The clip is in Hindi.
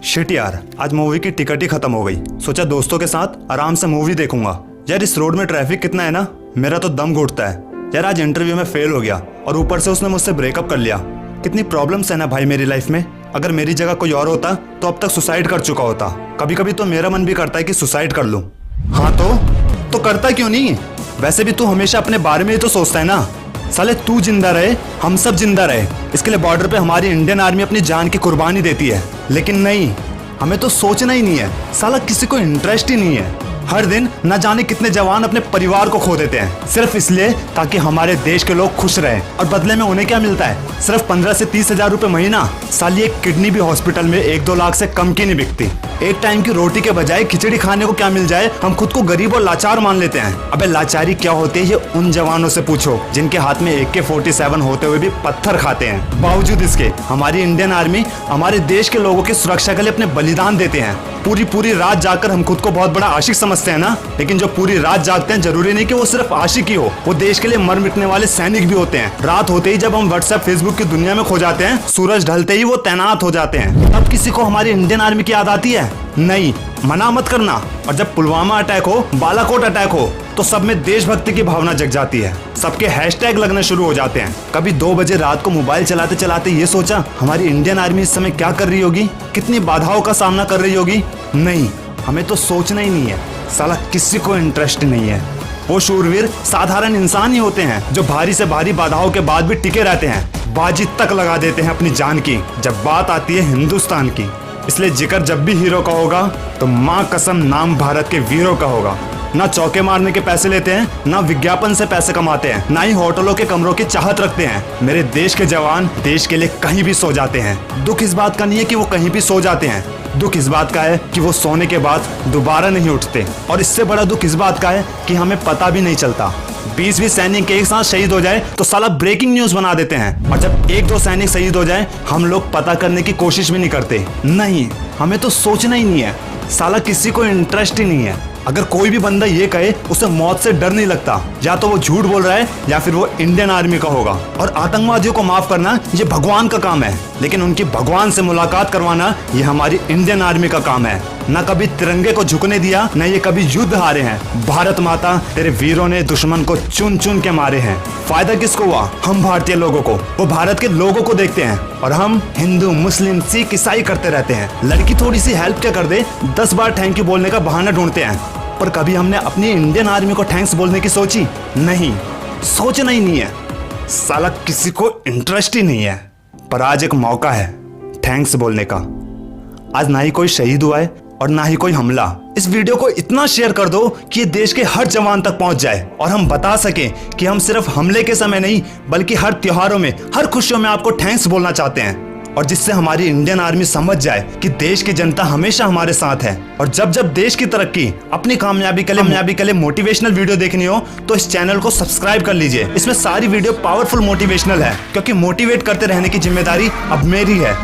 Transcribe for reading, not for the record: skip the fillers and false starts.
शिट यार, आज मूवी की टिकट ही खत्म हो गई। सोचा दोस्तों के साथ आराम से मूवी देखूंगा। यार इस रोड में ट्रैफिक कितना है ना, मेरा तो दम घुटता है। यार आज इंटरव्यू में फेल हो गया और ऊपर से उसने मुझसे ब्रेकअप कर लिया। कितनी प्रॉब्लम्स है ना भाई मेरी लाइफ में। अगर मेरी जगह कोई और होता तो अब तक सुसाइड कर चुका होता। कभी कभी तो मेरा मन भी करता है कि सुसाइड कर लूं। हाँ तो करता क्यों नहीं? वैसे भी तू हमेशा अपने बारे में ही तो सोचता है ना। साले तू जिंदा रहे, हम सब जिंदा रहे, इसके लिए बॉर्डर पे हमारी इंडियन आर्मी अपनी जान की कुर्बानी देती है। लेकिन नहीं, हमें तो सोचना ही नहीं है। साला किसी को इंटरेस्ट ही नहीं है। हर दिन न जाने कितने जवान अपने परिवार को खो देते हैं सिर्फ इसलिए ताकि हमारे देश के लोग खुश रहें। और बदले में उन्हें क्या मिलता है? सिर्फ 15 से 30 हजार रुपए महीना। साली एक किडनी भी हॉस्पिटल में 1-2 लाख से कम की नहीं बिकती। एक टाइम की रोटी के बजाय खिचड़ी खाने को क्या मिल जाए, हम खुद को गरीब और लाचार मान लेते हैं। अबे लाचारी क्या होती है ये उन जवानों से पूछो जिनके हाथ में AK-47 होते हुए भी पत्थर खाते हैं। बावजूद इसके हमारी इंडियन आर्मी हमारे देश के लोगों की सुरक्षा के लिए अपने बलिदान देते हैं। पूरी रात जाकर हम खुद को बहुत बड़ा आशिक समझते हैं ना, लेकिन जो पूरी रात जागते हैं जरूरी नहीं कि वो सिर्फ आशिक ही हो, वो देश के लिए मर मिटने वाले सैनिक भी होते हैं। रात होते ही जब हम व्हाट्सएप फेसबुक की दुनिया में खो जाते हैं, सूरज ढलते ही वो तैनात हो जाते हैं। तब किसी को हमारी इंडियन आर्मी की याद आती है? नहीं, मना मत करना। और जब पुलवामा अटैक हो, बालाकोट अटैक हो, तो सब में देशभक्ति की भावना जग जाती है। सबके हैशटैग लगने शुरू हो जाते हैं। कभी 2 बजे रात को मोबाइल चलाते चलाते ये सोचा हमारी इंडियन आर्मी इस समय क्या कर रही होगी, कितनी बाधाओं का सामना कर रही होगी? नहीं, हमें तो सोचना ही नहीं है। साला किसी को इंटरेस्ट नहीं है। वो शूरवीर साधारण इंसान ही होते हैं जो भारी से भारी बाधाओं के बाद भी टिके रहते हैं, बाजी तक लगा देते हैं अपनी जान की जब बात आती है हिंदुस्तान की। इसलिए जिक्र जब भी हीरो का होगा तो माँ कसम नाम भारत के वीरों का होगा। ना चौके मारने के पैसे लेते हैं, ना विज्ञापन से पैसे कमाते हैं, ना ही होटलों के कमरों की चाहत रखते हैं। मेरे देश के जवान देश के लिए कहीं भी सो जाते हैं। दुख इस बात का नहीं है कि वो कहीं भी सो जाते हैं, दुख इस बात का है कि वो सोने के बाद दोबारा नहीं उठते। और इससे बड़ा दुख इस बात का है कि हमें पता भी नहीं चलता। 20 सैनिक एक साथ शहीद हो जाए तो साला ब्रेकिंग न्यूज बना देते हैं, और जब 1-2 सैनिक शहीद हो जाए हम लोग पता करने की कोशिश भी नहीं करते। नहीं, हमें तो सोचना ही नहीं है। साला किसी को इंटरेस्ट ही नहीं है। अगर कोई भी बंदा ये कहे उसे मौत से डर नहीं लगता, या तो वो झूठ बोल रहा है या फिर वो इंडियन आर्मी का होगा। और आतंकवादियों को माफ करना ये भगवान का काम है, लेकिन उनकी भगवान से मुलाकात करवाना ये हमारी इंडियन आर्मी का काम है। न कभी तिरंगे को झुकने दिया, न ये कभी युद्ध हारे हैं। भारत माता तेरे वीरों ने दुश्मन को चुन चुन के मारे हैं। फायदा किसको हुआ? हम भारतीय लोगों को। वो भारत के लोगों को देखते हैं और हम हिंदू मुस्लिम सिख ईसाई करते रहते हैं। लड़की थोड़ी सी हेल्प क्या कर दे 10 बार थैंक यू बोलने का बहाना ढूंढते हैं। पर कभी हमने अपनी इंडियन आर्मी को थैंक्स बोलने की सोची? नहीं, सोचना ही नहीं है। साला किसी को इंटरेस्ट ही नहीं है। पर आज एक मौका है थैंक्स बोलने का। आज ना ही कोई शहीद हुआ है और ना ही कोई हमला। इस वीडियो को इतना शेयर कर दो कि ये देश के हर जवान तक पहुंच जाए और हम बता सकें कि हम सिर्फ हमले के समय नहीं बल्कि हर त्योहारों में, हर खुशियों में आपको थैंक्स बोलना चाहते हैं। और जिससे हमारी इंडियन आर्मी समझ जाए कि देश की जनता हमेशा हमारे साथ है। और जब जब देश की तरक्की, अपनी कामयाबी के लिए मोटिवेशनल वीडियो देखनी हो तो इस चैनल को सब्सक्राइब कर लीजिए। इसमें सारी वीडियो पावरफुल मोटिवेशनल है, क्योंकि मोटिवेट करते रहने की जिम्मेदारी अब मेरी है।